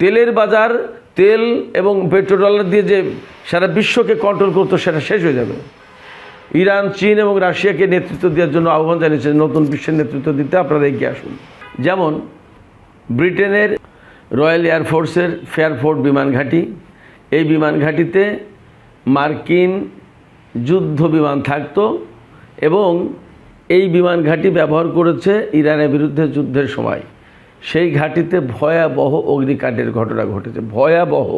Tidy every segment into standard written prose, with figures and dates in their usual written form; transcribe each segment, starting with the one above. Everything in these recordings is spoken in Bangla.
তেলের বাজার, তেল এবং পেট্রোল ডলার দিয়ে যে সারা বিশ্বকে কন্ট্রোল করতো সেটা শেষ হয়ে যাবে। ইরান, চীন এবং রাশিয়াকে নেতৃত্ব দেওয়ার জন্য আহ্বান জানিয়েছে, নতুন বিশ্বের নেতৃত্ব দিতে আপনারা এগিয়ে আসুন। যেমন ব্রিটেনের রয়্যাল এয়ারফোর্সের ফেয়ারফোর্ট বিমান ঘাঁটি, এই বিমান ঘাঁটিতে মার্কিন যুদ্ধ বিমান থাকতো এবং এই বিমান ঘাঁটি ব্যবহার করেছে ইরানের বিরুদ্ধে যুদ্ধের সময়। সেই ঘাঁটিতে ভয়াবহ অগ্নিকাণ্ডের ঘটনা ঘটেছে, ভয়াবহ,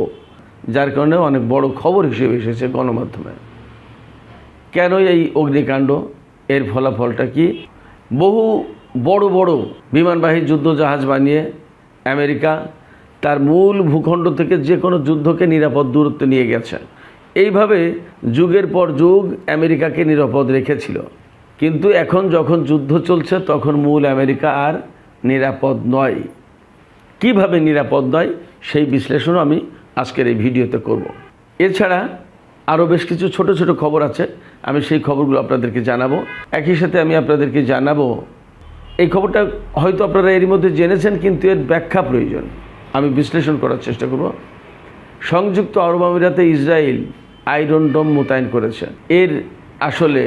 যার কারণে অনেক বড় খবর হিসেবে এসেছে গণমাধ্যমে। কেন এই অগ্নিকাণ্ড? এর ফলাফলটা কি? বহু বড় বড় বিমানবাহী যুদ্ধজাহাজ বানিয়ে আমেরিকা তার মূল ভূখণ্ড থেকে যে কোনো যুদ্ধকে নিরাপদ দূরত্বে নিয়ে গেছে। এইভাবে যুগের পর যুগ আমেরিকাকে নিরাপদ রেখেছিল। কিন্তু এখন যখন যুদ্ধ চলছে তখন মূল আমেরিকা আর নিরাপদ নয়। কিভাবে নিরাপদ নয় সেই বিশ্লেষণ আমি আজকের এই ভিডিওতে করব। এছাড়া আরও বেশ কিছু ছোট ছোট খবর আছে, আমি সেই খবরগুলো আপনাদেরকে জানাবো। একই সাথে আমি আপনাদেরকে জানাবো, এই খবরটা হয়তো আপনারা এরই মধ্যে জেনেছেন, কিন্তু এর ব্যাখ্যা প্রয়োজন, আমি বিশ্লেষণ করার চেষ্টা করব। সংযুক্ত আরব আমিরাতে ইসরায়েল আয়রন ডোম মোতায়েন করেছে। এর আসলে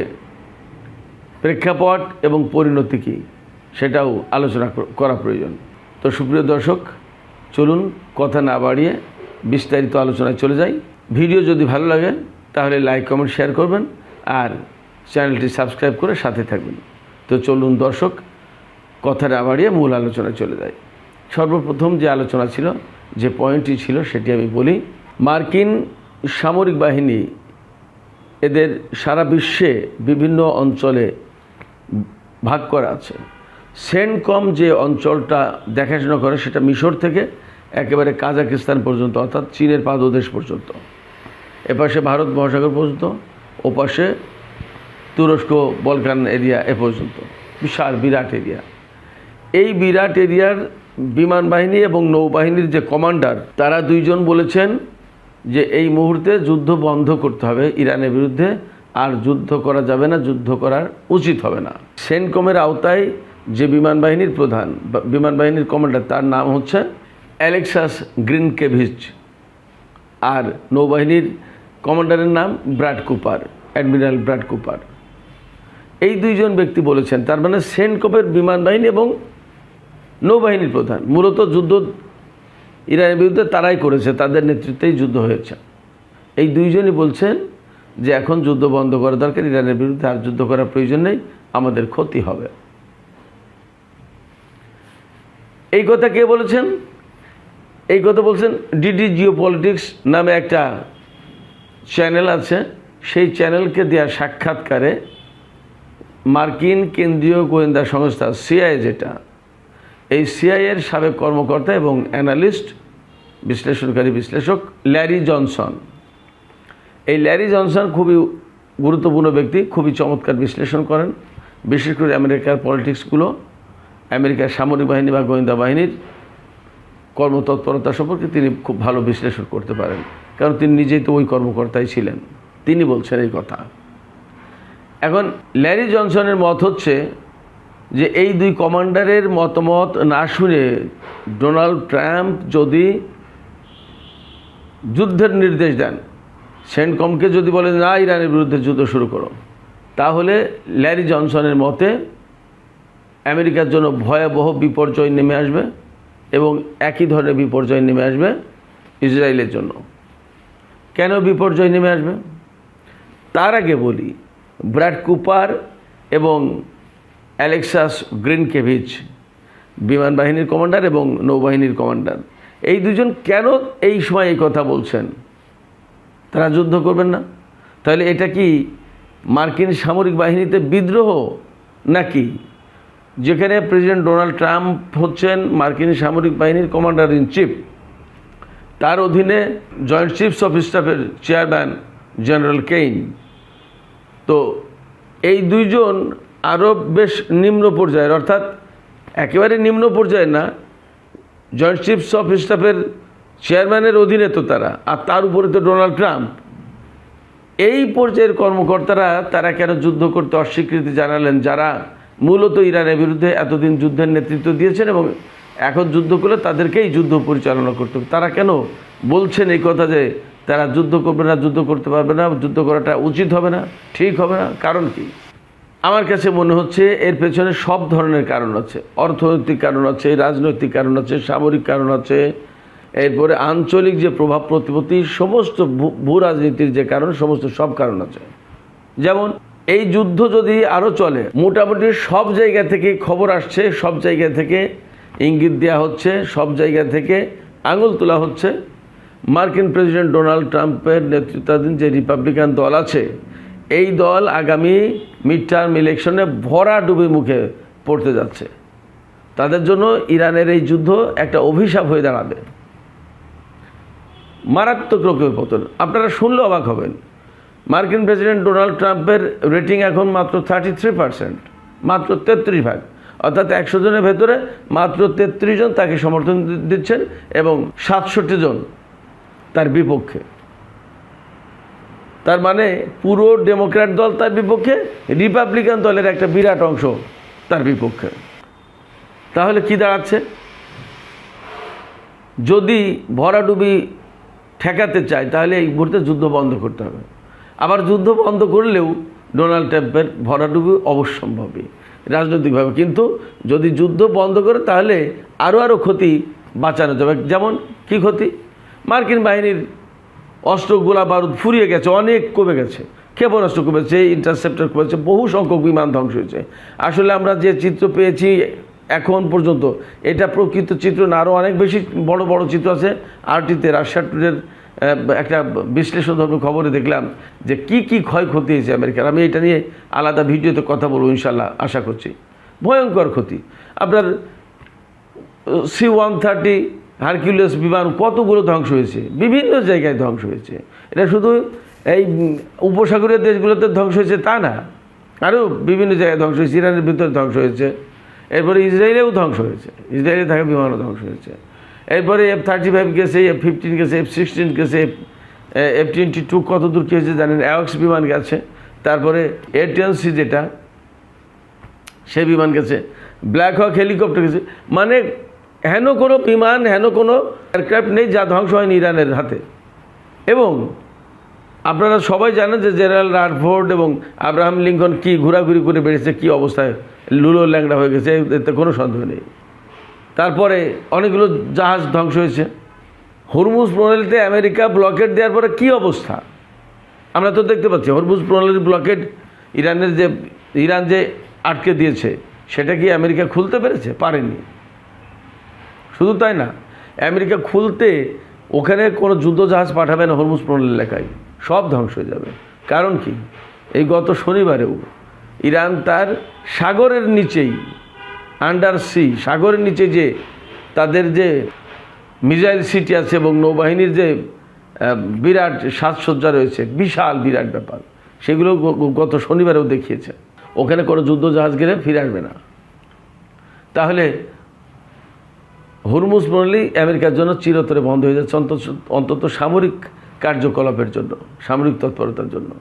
প্রেক্ষাপট এবং পরিণতি কী সেটাও আলোচনা করা প্রয়োজন। তো সুপ্রিয় দর্শক, চলুন কথা না বাড়িয়ে বিস্তারিত আলোচনায় চলে যাই। ভিডিও যদি ভালো লাগে তাহলে লাইক, কমেন্ট, শেয়ার করবেন আর চ্যানেলটি সাবস্ক্রাইব করে সাথে থাকবেন। তো চলুন দর্শক, কথা না বাড়িয়ে মূল আলোচনায় চলে যাই। সর্বপ্রথম যে আলোচনা ছিল, যে পয়েন্টটি ছিল সেটি আমি বলি। মার্কিন সামরিক বাহিনী এদের সারা বিশ্বে বিভিন্ন অঞ্চলে ভাগ করা আছে। সেন্টকম যে অঞ্চলটা দেখাশোনা করে সেটা মিশর থেকে একেবারে কাজাকিস্তান পর্যন্ত, অর্থাৎ চীনের পাদদেশ পর্যন্ত, এপাশে ভারত মহাসাগর পর্যন্ত, ওপাশে তুরস্ক বলকান এরিয়া এ পর্যন্ত, বিশাল বিরাট এরিয়া। এই বিরাট এরিয়ার বিমান বাহিনী এবং নৌবাহিনীর যে কমান্ডার, তারা দুইজন বলেছেন যে এই মুহূর্তে যুদ্ধ বন্ধ করতে হবে ইরানের বিরুদ্ধে, আর যুদ্ধ করা যাবে না, যুদ্ধ করার উচিত হবে না। সেন্টকমের আওতায় যে বিমান বাহিনীর প্রধান, বিমান বাহিনীর কমান্ডার, তার নাম হচ্ছে অ্যালেক্সাস গ্রিনকেভিচ, আর নৌবাহিনীর কমান্ডারের নাম Brad Cooper, admiral Brad Cooper. এই দুইজন ব্যক্তি বলেছেন, তার মানে সেন্টকমের বিমান বাহিনী এবং নৌবাহিনীর প্রধান, মূলত যুদ্ধ ইরানের বিরুদ্ধে তারাই করেছে, তাদের নেতৃত্বেই যুদ্ধ হয়েছে। এই দুইজনই বলছেন যে এখন যুদ্ধ বন্ধ করা দরকার, ইরানের বিরুদ্ধে আর যুদ্ধ করার প্রয়োজন নেই, আমাদের ক্ষতি হবে। এই কথা কে বলেছেন? এই কথা বলছেন ডিডি জিওপলিটিক্স নামে একটা চ্যানেল আছে, সেই চ্যানেলকে দেওয়া সাক্ষাৎকারে মার্কিন কেন্দ্রীয় গোয়েন্দা সংস্থা সিআইএ, যেটা, এই সিআইএর সাবেক কর্মকর্তা এবং অ্যানালিস্ট, বিশ্লেষণকারী বিশ্লেষক ল্যারি জনসন। এই ল্যারি জনসন খুবই গুরুত্বপূর্ণ ব্যক্তি, খুবই চমৎকার বিশ্লেষণ করেন, বিশেষ করে আমেরিকার পলিটিক্সগুলো, আমেরিকার সামরিক বাহিনী বা গোয়েন্দা বাহিনীর কর্মতৎপরতা সম্পর্কে তিনি খুব ভালো বিশ্লেষণ করতে পারেন, কারণ তিনি নিজেই তো ওই কর্মকর্তাই ছিলেন। তিনি বলছেন এই কথা। এখন ল্যারি জনসনের মত হচ্ছে যে এই দুই কমান্ডারের মতামত না শুনে ডোনাল্ড ট্রাম্প যদি যুদ্ধের নির্দেশ দেন, সেন্টকমকে যদি বলে না ইরানের বিরুদ্ধে যুদ্ধ শুরু করো, তাহলে ল্যারি জনসনের মতে আমেরিকার জন্য ভয়াবহ বিপর্যয় নেমে আসবে এবং একই ধরনের বিপর্যয় নেমে আসবে ইসরায়েলের জন্য। কেন বিপর্যয় নেমে আসবে তার আগে বলি, ব্র্যাড কুপার এবং অ্যালেক্সাস গ্রিনকেভিচ, বিমান বাহিনীর কমান্ডার এবং নৌবাহিনীর কমান্ডার, এই দুজন কেন এই সময় এই কথা বলছেন? তারা যুদ্ধ করবেন না? তাহলে এটা কি মার্কিন সামরিক বাহিনীতে বিদ্রোহ নাকি? যেখানে প্রেসিডেন্ট ডোনাল্ড ট্রাম্প হচ্ছেন মার্কিন সামরিক বাহিনীর কমান্ডার ইন চিফ, তার অধীনে জয়েন্ট চিফস অফ স্টাফের চেয়ারম্যান জেনারেল কেইন। তো এই দুইজন আরও বেশ নিম্ন পর্যায়ের, অর্থাৎ একেবারে নিম্ন পর্যায়ে না, জয়েন্ট চিফস অফ স্টাফের চেয়ারম্যানের অধীনে তো তারা, আর তার উপরে তো ডোনাল্ড ট্রাম্প। এই পর্যায়ের কর্মকর্তারা তারা কেন যুদ্ধ করতে অস্বীকৃতি জানালেন, যারা মূলত ইরানের বিরুদ্ধে এতদিন যুদ্ধের নেতৃত্ব দিয়েছেন এবং এখন যুদ্ধ করলে তাদেরকেই যুদ্ধ পরিচালনা করতে হবে। তারা কেন বলছেন এই কথা যে তারা যুদ্ধ করবে না, যুদ্ধ করতে পারবে না, যুদ্ধ করাটা উচিত হবে না, ঠিক হবে না? কারণ কি? আমার কাছে মনে হচ্ছে এর পেছনে সব ধরনের কারণ আছে। অর্থনৈতিক কারণ আছে, রাজনৈতিক কারণ আছে, সামরিক কারণ আছে, এরপরে আঞ্চলিক যে প্রভাব প্রতিপত্তি, সমস্ত ভূ রাজনীতির যে কারণ, সমস্ত সব কারণ আছে। যেমন এই যুদ্ধ যদি আরও চলে, মোটামুটি সব জায়গা থেকে খবর আসছে, সব জায়গা থেকে ইঙ্গিত দেওয়া হচ্ছে, সব জায়গা থেকে আঙুল তোলা হচ্ছে, মার্কিন প্রেসিডেন্ট ডোনাল্ড ট্রাম্পের নেতৃত্বাধীন যে রিপাবলিকান দল আছে, এই দল আগামী মিড টার্ম ইলেকশনে ভরাডুবির মুখে পড়তে যাচ্ছে। তাদের জন্য ইরানের এই যুদ্ধ একটা অভিশাপ হয়ে দাঁড়াবে, মারাত্মক রকমের পতন। আপনারা শুনলে অবাক হবেন, মার্কিন প্রেসিডেন্ট ডোনাল্ড ট্রাম্পের রেটিং এখন মাত্র 33%, মাত্র 33%, অর্থাৎ 100 জনের ভেতরে মাত্র 33 জন তাকে সমর্থন দিচ্ছেন এবং 67 জন তার বিপক্ষে। তার মানে পুরো ডেমোক্র্যাট দল তার বিপক্ষে, রিপাবলিকান দলের একটা বিরাট অংশ তার বিপক্ষে। তাহলে কি দাঁড়াচ্ছে? যদি ভরাডুবি ঠেকাতে চায় তাহলে এই মুহূর্তে যুদ্ধ বন্ধ করতে হবে। আবার যুদ্ধ বন্ধ করলেও ডোনাল্ড ট্রাম্পের ভরাডুবি অবশ্যম্ভাবী রাজনৈতিকভাবে, কিন্তু যদি যুদ্ধ বন্ধ করে তাহলে আরও ক্ষতি বাঁচানো যাবে। যেমন কি ক্ষতি? মার্কিন বাহিনীর অস্ত্র, গোলা বারুদ ফুরিয়ে গেছে, অনেক কমে গেছে, ক্ষেপণাস্ত্র কমেছে, ইন্টারসেপ্টার কমেছে, বহু সংখ্যক বিমান ধ্বংস হয়েছে। আসলে আমরা যে চিত্র পেয়েছি এখন পর্যন্ত, এটা প্রকৃত চিত্র না, আরও অনেক বেশি বড় বড় চিত্র আছে। আরটিতে রাশিয়া টুডের একটা বিশ্লেষণধর্মী খবরে দেখলাম যে কি ক্ষয়ক্ষতি হয়েছে আমেরিকার। আমি এটা নিয়ে আলাদা ভিডিওতে কথা বলবো ইনশাল্লাহ, আশা করছি। ভয়ঙ্কর ক্ষতি। আপনার C-130 হারকিউলিস বিমান কতগুলো ধ্বংস হয়েছে, বিভিন্ন জায়গায় ধ্বংস হয়েছে। এটা শুধু এই উপসাগরীয় দেশগুলোতে ধ্বংস হয়েছে তা না, আরও বিভিন্ন জায়গায় ধ্বংস হয়েছে। ইরানের ভিতরে ধ্বংস হয়েছে, এরপরে ইসরায়েলেও ধ্বংস হয়েছে, ইসরায়েলে থাকা বিমানও ধ্বংস হয়েছে। এরপরে F-35 গেছে, F-15 গেছে, F-16 গেছে, F-22 কত দূর কী হয়েছে জানেন, অ্যাওয়াক্স বিমান গেছে, তারপরে A-10C যেটা, সে বিমান গেছে, ব্ল্যাক হক হেলিকপ্টার গেছে। মানে হেন কোনো বিমান, হেন কোনো এয়ারক্রাফট নেই যা ধ্বংস হয়নি ইরানের হাতে। এবং আপনারা সবাই জানেন যে জেনারেল রাডফোর্ড এবং আব্রাহাম লিঙ্কন কি ঘোরাঘুরি করে বেড়েছে, কি অবস্থায় লুলো ল্যাংড়া হয়ে গেছে, এতে কোনো সন্দেহ নেই। তারপরে অনেকগুলো জাহাজ ধ্বংস হয়েছে। হরমুজ প্রণালীতে আমেরিকা ব্লকেট দেওয়ার পরে কি অবস্থা আমরা তো দেখতে পাচ্ছি। হরমুজ প্রণালীর ব্লকেট ইরান যে আটকে দিয়েছে, সেটা কি আমেরিকা খুলতে পেরেছে? পারেনি। শুধু তাই না, আমেরিকা খুলতে ওখানে কোনো যুদ্ধ জাহাজ পাঠাবে না হরমুজ প্রণালী এলাকায়, সব ধ্বংস হয়ে যাবে। কারণ কি? এই গত শনিবারেও ইরান তার সাগরের নিচেই, আন্ডার সি, সাগরের নিচে যে তাদের যে মিসাইল সিটি আছে এবং নৌবাহিনীর যে বিরাট সাজসজ্জা রয়েছে, বিশাল বিরাট ব্যাপার, সেগুলো গত শনিবারেও দেখিয়েছে। ওখানে কোনো যুদ্ধ জাহাজ গেলে ফিরে আসবে না। তাহলে হরমুজ প্রণালী আমেরিকার জন্য চিরতরে বন্ধ হয়ে যাচ্ছে, অন্তত সামরিক কার্যকলাপের জন্য, সামরিক তৎপরতার জন্য।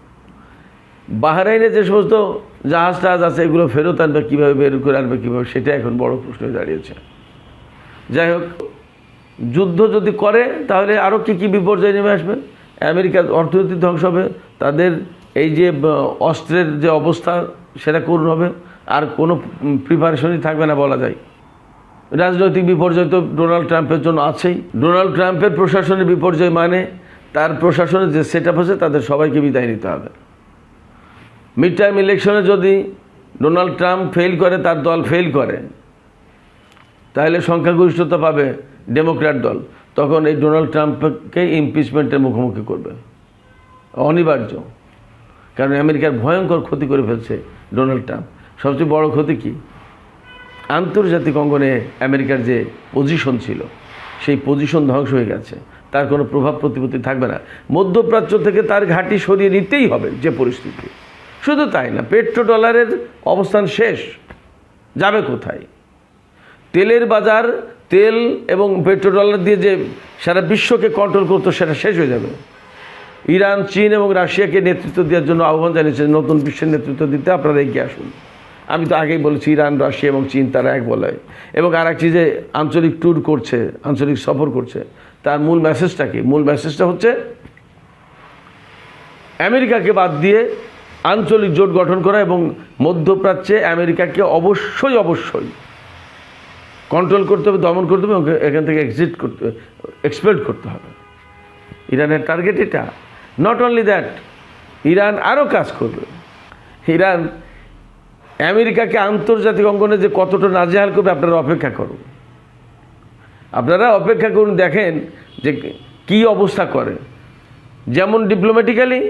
বাহরাইনে যে সমস্ত জাহাজ টাহাজ আছে, এগুলো ফেরত আনবে কীভাবে, বের করে আনবে কীভাবে, সেটা এখন বড় প্রশ্ন হয়ে দাঁড়িয়েছে। যাই হোক, যুদ্ধ যদি করে তাহলে আরও কী বিপর্যয় নেমে আসবে। আমেরিকার অর্থনীতি ধ্বংস হবে, তাদের এই যে অস্ত্রের যে অবস্থা সেটা করুণ হবে, আর কোনো প্রিপারেশনই থাকবে না বলা যায়। রাজনৈতিক বিপর্যয় তো ডোনাল্ড ট্রাম্পের জন্য আছেই। ডোনাল্ড ট্রাম্পের প্রশাসনের বিপর্যয় মানে তার প্রশাসনের যে সেট আপ আছে তাদের সবাইকে বিদায় নিতে হবে। মিড টার্ম ইলেকশনে যদি ডোনাল্ড ট্রাম্প ফেল করে, তার দল ফেল করে, তাহলে সংখ্যাগরিষ্ঠতা পাবে ডেমোক্র্যাট দল, তখন এই ডোনাল্ড ট্রাম্পকে ইমপিচমেন্টের মুখোমুখি করবে, অনিবার্য। কারণ আমেরিকার ভয়ঙ্কর ক্ষতি করে ফেলছে ডোনাল্ড ট্রাম্প। সবচেয়ে বড় ক্ষতি কি? আন্তর্জাতিক অঙ্গনে আমেরিকার যে পজিশন ছিল, সেই পজিশন ধ্বংস হয়ে গেছে, তার কোনো প্রভাব প্রতিপত্তি থাকবে না। মধ্যপ্রাচ্য থেকে তার ঘাঁটি সরিয়ে নিতেই হবে যে পরিস্থিতি। শুধু তাই না, পেট্রো ডলারের অবস্থান শেষ, যাবে কোথায়? তেলের বাজার, তেল এবং পেট্রো ডলার দিয়ে যে সারা বিশ্বকে কন্ট্রোল করতো, সেটা শেষ হয়ে যাবে। ইরান, চীন এবং রাশিয়াকে নেতৃত্ব দেওয়ার জন্য আহ্বান জানিয়েছে, নতুন বিশ্বের নেতৃত্ব দিতে আপনারা এগিয়ে আসুন। আমি তো আগেই বলেছি ইরান, রাশিয়া এবং চীন তারা এক বলে, এবং আর এক চিজে আঞ্চলিক ট্যুর করছে, আঞ্চলিক সফর করছে। তার মূল মেসেজটা কি? মূল মেসেজটা হচ্ছে আমেরিকাকে বাদ দিয়ে আঞ্চলিক জোট গঠন করা এবং মধ্যপ্রাচ্যে আমেরিকাকে অবশ্যই অবশ্যই কন্ট্রোল করতে হবে, দমন করতে হবে এবং এখান থেকে এক্সপেল্ড করতে হবে। ইরানের টার্গেট এটা। নট অনলি দ্যাট, ইরান আরও কাজ করবে। ইরান আমেরিকাকে আন্তর্জাতিক অঙ্গনে যে কতটা নাজেহাল করবে আপনারা অপেক্ষা করুন, আপনারা অপেক্ষা করুন, দেখেন যে কি অবস্থা করে। যেমন ডিপ্লোম্যাটিক্যালি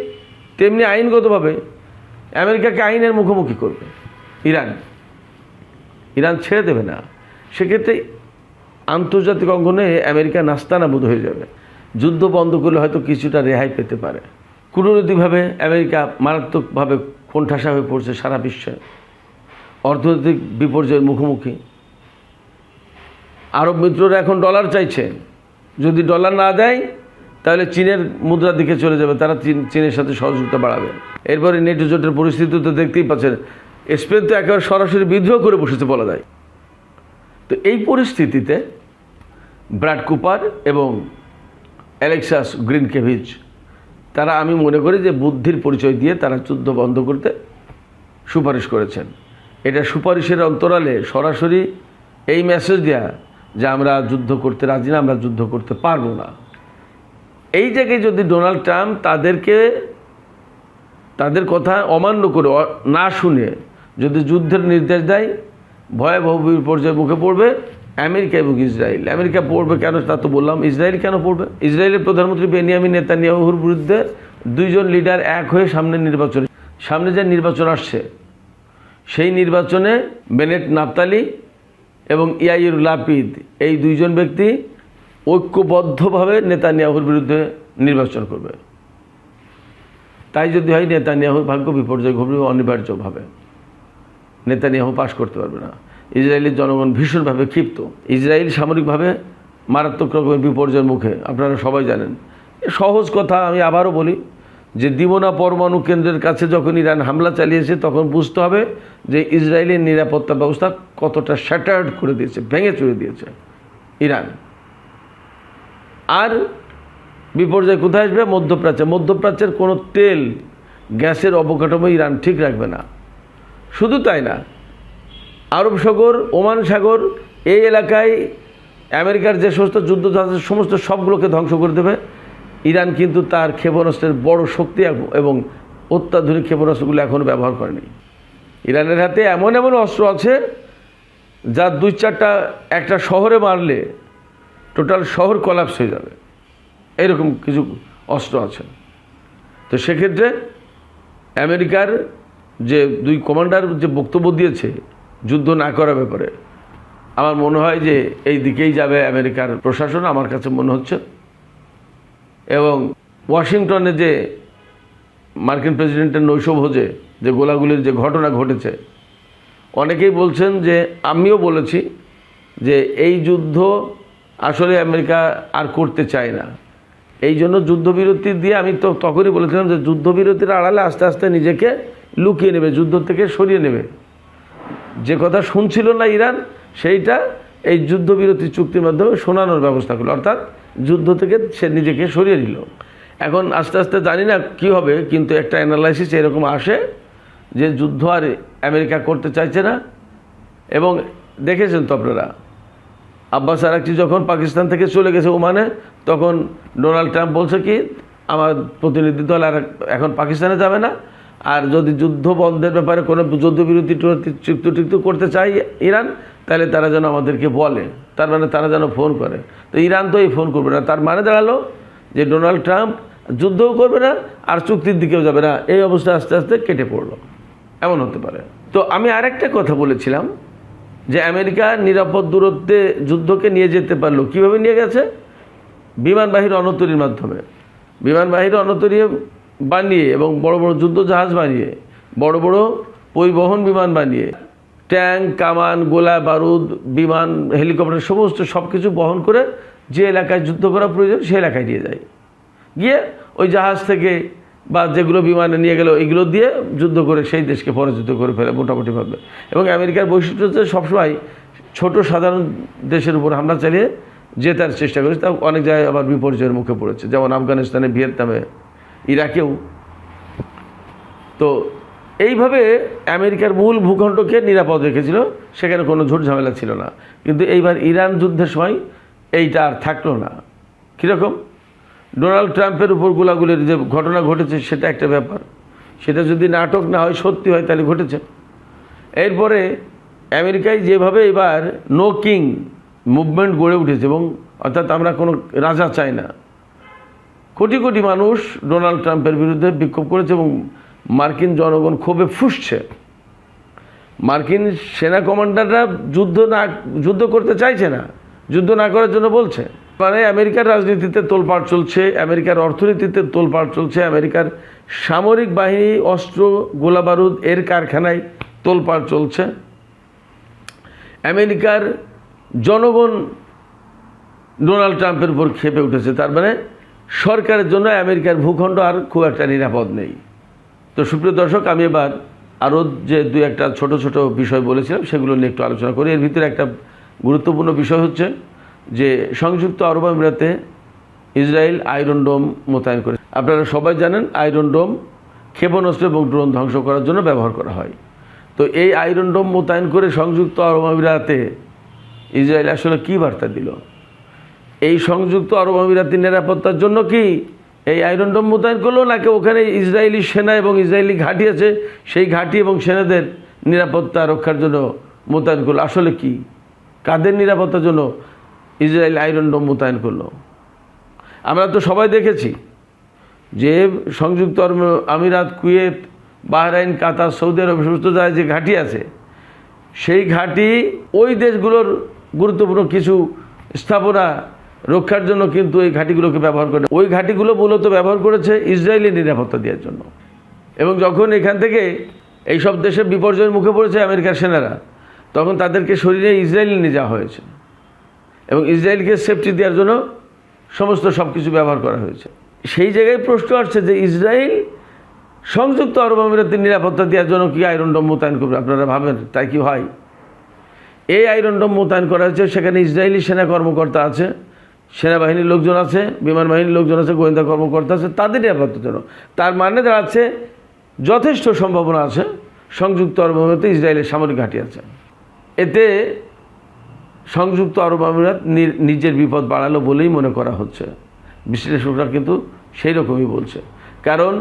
তেমনি আইনগতভাবে আমেরিকাকে আইনের মুখোমুখি করবে ইরান। ইরান ছেড়ে দেবে না। সেক্ষেত্রে আন্তর্জাতিক অঙ্গনে আমেরিকা নাস্তানাবুদ হয়ে যাবে। যুদ্ধ বন্ধ করলে হয়তো কিছুটা রেহাই পেতে পারে। কূটনৈতিকভাবে আমেরিকা মারাত্মকভাবে কোণঠাসা হয়ে পড়ছে সারা বিশ্বে, অর্থনৈতিক বিপর্যয়ের মুখোমুখি। আরব মিত্ররা এখন ডলার চাইছে, যদি ডলার না দেয় তাহলে চীনের মুদ্রার দিকে চলে যাবে, তারা চীনের সাথে সহযোগিতা বাড়াবে। এরপরে নেটো জোটের পরিস্থিতি তো দেখতেই পাচ্ছেন, স্পেন তো একেবারে সরাসরি বিদ্রোহ করে বসেছে বলা যায়। তো এই পরিস্থিতিতে ব্র্যাড কুপার এবং অ্যালেক্সাস গ্রিনকেভিচ তারা, আমি মনে করি যে বুদ্ধির পরিচয় দিয়ে তারা যুদ্ধ বন্ধ করতে সুপারিশ করেছেন। এটা সুপারিশের অন্তরালে সরাসরি এই মেসেজ দেয়া যে আমরা যুদ্ধ করতে রাজি না, আমরা যুদ্ধ করতে পারবো না। এই জায়গায় যদি ডোনাল্ড ট্রাম্প তাদের কথা অমান্য করে, না শুনে যদি যুদ্ধের নির্দেশ দেয়, ভয়াবহ বিপর্যয়ের মুখে পড়বে আমেরিকা এবং ইসরায়েল। আমেরিকা পড়বে কেন তা তো বললাম, ইসরায়েল কেন পড়বে? ইসরায়েলের প্রধানমন্ত্রী বেনিয়ামিন নেতানিয়াহুর বিরুদ্ধে দুইজন লিডার এক হয়ে সামনে যে নির্বাচন আসছে, সেই নির্বাচনে বেনেট নাফতালি এবং ইয়াইর লাপিদ, এই দুইজন ব্যক্তি ঐক্যবদ্ধভাবে নেতানিয়াহুর বিরুদ্ধে নির্বাচন করবে। তাই যদি হয় নেতানিয়াহুর ভাগ্য বিপর্যয় ঘটবে অনিবার্যভাবে। নেতানিয়াহু পাশ করতে পারবে না। ইসরায়েলের জনগণ ভীষণভাবে ক্ষিপ্ত। ইসরায়েল সামরিকভাবে মারাত্মক রকমের বিপর্যয়ের মুখে, আপনারা সবাই জানেন। সহজ কথা আমি আবারও বলি যে দিমোনা পরমাণু কেন্দ্রের কাছে যখন ইরান হামলা চালিয়েছে, তখন বুঝতে হবে যে ইসরায়েলের নিরাপত্তা ব্যবস্থা কতটা শ্যাটার্ড করে দিয়েছে, ভেঙে চুরে দিয়েছে ইরান। আর বিপর্যয় কোথায় আসবে? মধ্যপ্রাচ্যের কোনো তেল গ্যাসের অবকাঠামো ইরান ঠিক রাখবে না। শুধু তাই না, আরব সাগর, ওমান সাগর, এই এলাকায় আমেরিকার যে সমস্ত যুদ্ধজাহাজ সমস্ত সবগুলোকে ধ্বংস করে দেবে ইরান। কিন্তু তার ক্ষেপণাস্ত্রের বড় শক্তি এবং অত্যাধুনিক ক্ষেপণাস্ত্রগুলো এখনও ব্যবহার করেনি। ইরানের হাতে এমন এমন অস্ত্র আছে যা দুই চারটা একটা শহরে মারলে টোটাল শহর কলাপস হয়ে যাবে, এরকম কিছু অস্ত্র আছে। তো সেক্ষেত্রে আমেরিকার যে দুই কমান্ডার যে বক্তব্য দিয়েছে যুদ্ধ না করার ব্যাপারে, আমার মনে হয় যে এই দিকেই যাবে আমেরিকার প্রশাসন, আমার কাছে মনে হচ্ছে। এবং ওয়াশিংটনে যে মার্কিন প্রেসিডেন্টের নৈশভোজে যে গোলাগুলির যে ঘটনা ঘটেছে, অনেকেই বলছেন, যে আমিও বলেছি, যে এই যুদ্ধ আসলে আমেরিকা আর করতে চায় না। এই জন্য যুদ্ধবিরতি দিয়ে, আমি তো তখনই বলেছিলাম যে যুদ্ধবিরতির আড়ালে আস্তে আস্তে নিজেকে লুকিয়ে নেবে, যুদ্ধ থেকে সরিয়ে নেবে। যে কথা শুনছিল না ইরান, সেইটা এই যুদ্ধবিরতি চুক্তির মাধ্যমে শোনানোর ব্যবস্থা করলো, অর্থাৎ যুদ্ধ থেকে সে নিজেকে সরিয়ে নিল। এখন আস্তে আস্তে জানি না কী হবে, কিন্তু একটা অ্যানালাইসিস এরকম আসে যে যুদ্ধ আর আমেরিকা করতে চাইছে না। এবং দেখেছেন তো আপনারা, আব্বাস আরাকচি যখন পাকিস্তান থেকে চলে গেছে ওমানে, তখন ডোনাল্ড ট্রাম্প বলছে কি, আমার প্রতিনিধি দল আর এখন পাকিস্তানে যাবে না, আর যদি যুদ্ধ বন্ধের ব্যাপারে কোনো যুদ্ধবিরতি চুক্তি করতে চাই ইরান, তাহলে তারা যেন আমাদেরকে বলে, তার মানে তারা যেন ফোন করে। তো ইরান তো এই ফোন করবে না, তার মানে দাঁড়ালো যে ডোনাল্ড ট্রাম্প যুদ্ধও করবে না আর চুক্তির দিকেও যাবে না। এই অবস্থা আস্তে আস্তে কেটে পড়লো, এমন হতে পারে। তো আমি আরেকটা কথা বলেছিলাম যে আমেরিকা নিরাপদ দূরত্বে যুদ্ধকে নিয়ে যেতে পারলো। কীভাবে নিয়ে গেছে? বিমানবাহী রণতরীর মাধ্যমে। বিমানবাহী রণতরী বানিয়ে এবং বড় বড় যুদ্ধ জাহাজ বানিয়ে, বড় বড় পরিবহন বিমান বানিয়ে, ট্যাঙ্ক, কামান, গোলা বারুদ, বিমান, হেলিকপ্টার সমস্ত সব কিছু বহন করে যে এলাকায় যুদ্ধ করা প্রয়োজন সে এলাকায় নিয়ে যায়। গিয়ে ওই জাহাজ থেকে বা যেগুলো বিমানে নিয়ে গেল এগুলো দিয়ে যুদ্ধ করে সেই দেশকে পরাজিত করে ফেলে মোটামুটিভাবে। এবং আমেরিকার বৈশিষ্ট্য হচ্ছে সবসময় ছোট সাধারণ দেশের উপর হামলা চালিয়ে জেতার চেষ্টা করেছে। তা অনেক জায়গায় আবার বিপর্যয়ের মুখে পড়েছে, যেমন আফগানিস্তানে, ভিয়েতনামে, ইরাকেও। তো এইভাবে আমেরিকার মূল ভূখণ্ডকে নিরাপদ রেখেছিল, সেখানে কোনো ঝুট ঝামেলা ছিল না। কিন্তু এইবার ইরান যুদ্ধের সময় এইটা আর থাকলো না। কীরকম? ডোনাল্ড ট্রাম্পের উপর গোলাগুলির যে ঘটনা ঘটেছে সেটা একটা ব্যাপার, সেটা যদি নাটক না হয় সত্যি হয় তাহলে ঘটেছে। এরপরে আমেরিকায় যেভাবে এবার নো কিং মুভমেন্ট গড়ে উঠেছে, এবং অর্থাৎ আমরা কোনো রাজা চাই না, কোটি কোটি মানুষ ডোনাল্ড ট্রাম্পের বিরুদ্ধে বিক্ষোভ করেছে এবং মার্কিন জনগণ ক্ষোভে ফুঁসছে। মার্কিন সেনা কমান্ডাররা যুদ্ধ করতে চাইছে না, যুদ্ধ না করার জন্য বলছে। মানে আমেরিকার রাজনীতিতে তোলপাড় চলছে, আমেরিকার অর্থনীতিতে তোলপাড় চলছে, আমেরিকার সামরিক বাহিনী, অস্ত্র, গোলাবারুদ এর কারখানায় তোলপাড় চলছে। আমেরিকার জনগণ ডোনাল্ড ট্রাম্পের উপর ক্ষেপে উঠেছে। তার মানে সরকারের জন্য আমেরিকার ভূখণ্ড আর খুব একটা নিরাপদ নেই। তো সুপ্রিয় দর্শক, আমি এবার আরও যে দুই একটা ছোট ছোট বিষয় বলেছিলাম সেগুলো নিয়ে একটু আলোচনা করি। এর ভিতরে একটা গুরুত্বপূর্ণ বিষয় হচ্ছে যে সংযুক্ত আরব আমিরাতে ইসরায়েল আয়রন ডোম মোতায়েন করে। আপনারা সবাই জানেন আয়রন ডোম ক্ষেপণাস্ত্র এবং ড্রোন ধ্বংস করার জন্য ব্যবহার করা হয়। তো এই আয়রন ডোম মোতায়েন করে সংযুক্ত আরব আমিরাতে ইসরায়েল আসলে কী বার্তা দিল? এই সংযুক্ত আরব আমিরাতের নিরাপত্তার জন্য কি এই আয়রন ডোম মোতায়েন করলো, নাকি ওখানে ইসরায়েলি সেনা এবং ইসরায়েলি ঘাঁটি আছে সেই ঘাঁটি এবং সেনাদের নিরাপত্তা রক্ষার জন্য মোতায়েন করলো? আসলে কি, কাদের নিরাপত্তার জন্য ইসরায়েল আয়রন ডোম মোতায়েন করলো? আমরা তো সবাই দেখেছি যে সংযুক্ত আরব আমিরাত, কুয়েত, বাহরাইন, কাতার, সৌদি আরব সমস্ত জায়গায় যে ঘাঁটি আছে সেই ঘাঁটি ওই দেশগুলোর গুরুত্বপূর্ণ কিছু স্থাপনা রক্ষার জন্য কিন্তু এই ঘাঁটিগুলোকে ব্যবহার করে। ওই ঘাঁটিগুলো মূলত ব্যবহার করেছে ইসরায়েলের নিরাপত্তা দেওয়ার জন্য। এবং যখন এখান থেকে এইসব দেশে বিপর্যয়ের মুখে পড়েছে আমেরিকার সেনারা, তখন তাদেরকে সরিয়ে ইসরায়েলে নিয়ে যাওয়া হয়েছে এবং ইসরায়েলকে সেফটি দেওয়ার জন্য সমস্ত সব কিছু ব্যবহার করা হয়েছে। সেই জায়গায় প্রশ্ন আসছে যে ইসরায়েল সংযুক্ত আরব আমিরাতের নিরাপত্তা দেওয়ার জন্য কি আয়রন ডোম মোতায়েন করবে? আপনারা ভাবেন তাই কি হয়? এই আয়রন ডোম মোতায়েন করা হয়েছে, সেখানে ইসরায়েলি সেনা কর্মকর্তা আছে, সেনাবাহিনীর লোকজন আছে, বিমান বাহিনীর লোকজন আছে, গোয়েন্দা কর্মকর্তা আছে, তাদের নিরাপত্তার জন্য। তার মানে দাঁড়াচ্ছে যথেষ্ট সম্ভাবনা আছে সংযুক্ত আরব আমিরাতে ইসরায়েলের সামরিক ঘাঁটি আছে। এতে সংযুক্ত আরব আমিরাত নিজের বিপদ বাড়ালো বলেই মনে করা হচ্ছে। বিশ্লেষকরা কিন্তু সেই রকমই বলছে। কারণ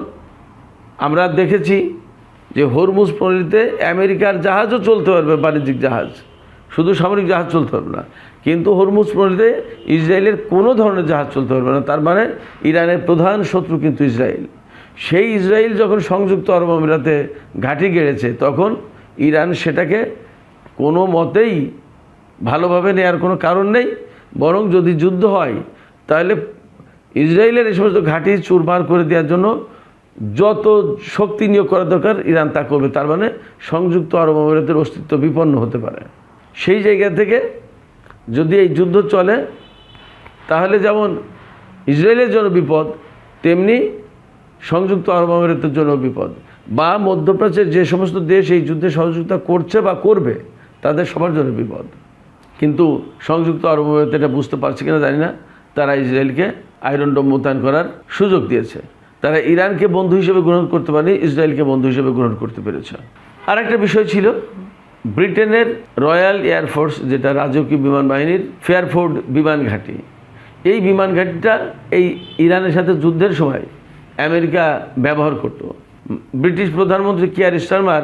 আমরা দেখেছি যে হরমুজ প্রণালীতে আমেরিকার জাহাজও চলতে পারবে, বাণিজ্যিক জাহাজ, শুধু সামরিক জাহাজ চলতে পারবে না। কিন্তু হরমুজ প্রণালীতে ইসরায়েলের কোনো ধরনের জাহাজ চলতে পারবে না। তার মানে ইরানের প্রধান শত্রু কিন্তু ইসরায়েল। সেই ইসরায়েল যখন সংযুক্ত আরব আমিরাতে ঘাঁটি গেড়েছে, তখন ইরান সেটাকে কোনো মতেই ভালোভাবে নেওয়ার কোনো কারণ নেই। বরং যদি যুদ্ধ হয় তাহলে ইসরায়েলের এই সমস্ত ঘাঁটি চুরমার করে দেওয়ার জন্য যত শক্তি নিয়োগ করা দরকার ইরান তা করবে। তার মানে সংযুক্ত আরব আমিরাতের অস্তিত্ব বিপন্ন হতে পারে। সেই জায়গা থেকে যদি এই যুদ্ধ চলে তাহলে যেমন ইসরায়েলের জন্য বিপদ, তেমনি সংযুক্ত আরব আমিরাতের জন্য বিপদ, বা মধ্যপ্রাচ্যের যে সমস্ত দেশ এই যুদ্ধে সহযোগিতা করছে বা করবে তাদের সবার জন্য বিপদ। কিন্তু সংযুক্ত আরব আমিরাত এটা বুঝতে পারছে কিনা জানি না। তারা ইসরায়েলকে আয়রন ডোম মোতায়েন করার সুযোগ দিয়েছে। তারা ইরানকে বন্ধু হিসেবে গ্রহণ করতে পারেনি, ইসরায়েলকে বন্ধু হিসেবে গ্রহণ করতে পেরেছে। আর একটা বিষয় ছিল ব্রিটেনের রয়্যাল এয়ারফোর্স, যেটা রাজকীয় বিমান বাহিনীর ফেয়ারফোর্ড বিমান ঘাঁটি, এই বিমান ঘাঁটিটা এই ইরানের সাথে যুদ্ধের সময় আমেরিকা ব্যবহার করত। ব্রিটিশ প্রধানমন্ত্রী কিয়ার স্টারমার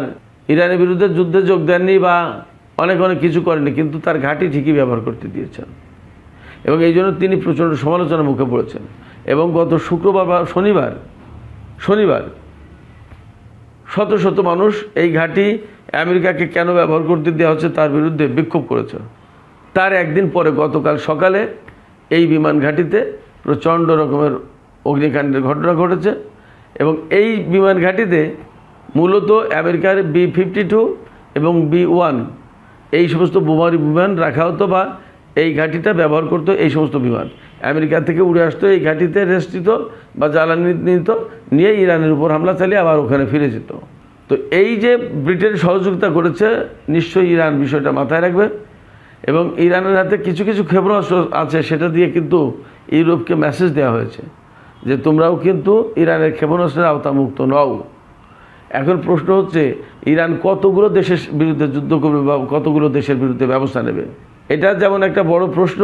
ইরানের বিরুদ্ধে যুদ্ধে যোগ দেননি বা অনেক কিছু করেনি, কিন্তু তার ঘাঁটি ঠিকই ব্যবহার করতে দিয়েছেন এবং এই জন্য তিনি প্রচণ্ড সমালোচনার মুখে পড়েছেন। এবং গত শুক্রবার বা শনিবার শত শত মানুষ এই ঘাঁটি আমেরিকাকে কেন ব্যবহার করতে দেওয়া হচ্ছে তার বিরুদ্ধে বিক্ষোভ করেছে। তার একদিন পরে গতকাল সকালে এই বিমান ঘাঁটিতে প্রচণ্ড রকমের অগ্নিকাণ্ডের ঘটনা ঘটেছে এবং এই বিমান ঘাঁটিতে মূলত আমেরিকার B-52 এবং B-1 এই সমস্ত বোমারু বিমান রাখা হতো বা এই ঘাঁটিটা ব্যবহার করতো এই সমস্ত বিমান। আমেরিকা থেকে উড়ে আসতো, এই ঘাঁটিতে রেস্ট নিত বা জ্বালানি নিত, নিয়ে ইরানের উপর হামলা চালিয়ে আবার ওখানে ফিরে যেত। তো এই যে ব্রিটেন সহযোগিতা করেছে, নিশ্চয়ই ইরান বিষয়টা মাথায় রাখবে, এবং ইরানের হাতে কিছু কিছু ক্ষেপণাস্ত্র আছে, সেটা দিয়ে কিন্তু ইউরোপকে মেসেজ দেওয়া হয়েছে যে তোমরাও কিন্তু ইরানের ক্ষেপণাস্ত্রের আওতামুক্ত নও। এখন প্রশ্ন হচ্ছে, ইরান কতগুলো দেশের বিরুদ্ধে যুদ্ধ করবে বা কতগুলো দেশের বিরুদ্ধে ব্যবস্থা নেবে? এটা যেমন একটা বড় প্রশ্ন,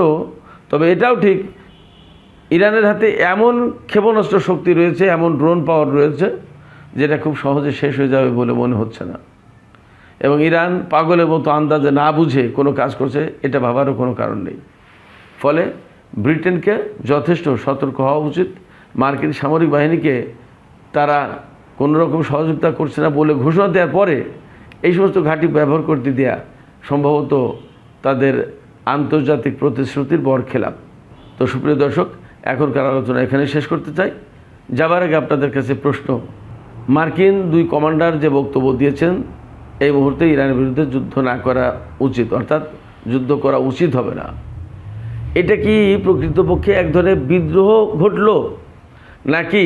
তবে এটাও ঠিক ইরানের হাতে এমন ক্ষেপণাস্ত্র শক্তি রয়েছে, এমন ড্রোন পাওয়ার রয়েছে, যেটা খুব সহজে শেষ হয়ে যাবে বলে মনে হচ্ছে না। এবং ইরান পাগলের মতো আন্দাজে না বুঝে কোনো কাজ করছে, এটা ভাবারও কোনো কারণ নেই। ফলে ব্রিটেনকে যথেষ্ট সতর্ক হওয়া উচিত। মার্কিন সামরিক বাহিনীকে তারা কোনো রকম সহযোগিতা করছে না বলে ঘোষণা দেওয়ার পরে এই সমস্ত ঘাঁটি ব্যবহার করতে দেওয়া সম্ভবত তাদের আন্তর্জাতিক প্রতিশ্রুতির বরখেলাপ। তো সুপ্রিয় দর্শক, এখনকার আলোচনা এখানে শেষ করতে চাই। যাবার আগে আপনাদের কাছে প্রশ্ন, মার্কিন দুই কমান্ডার যে বক্তব্য দিয়েছেন, এই মুহূর্তে ইরানের বিরুদ্ধে যুদ্ধ না করা উচিত, অর্থাৎ যুদ্ধ করা উচিত হবে না, এটা কি প্রকৃতপক্ষে এক ধরনের বিদ্রোহ ঘটল, নাকি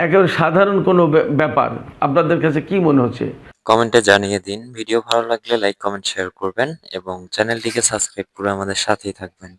একেবারে সাধারণ কোনো ব্যাপার? আপনাদের কাছে কি মনে হচ্ছে? কমেন্টে জানিয়ে দিন। ভিডিও ভালো লাগলে লাইক, কমেন্ট, শেয়ার করবেন এবং চ্যানেলটিকে সাবস্ক্রাইব করে আমাদের সাথেই থাকবেন।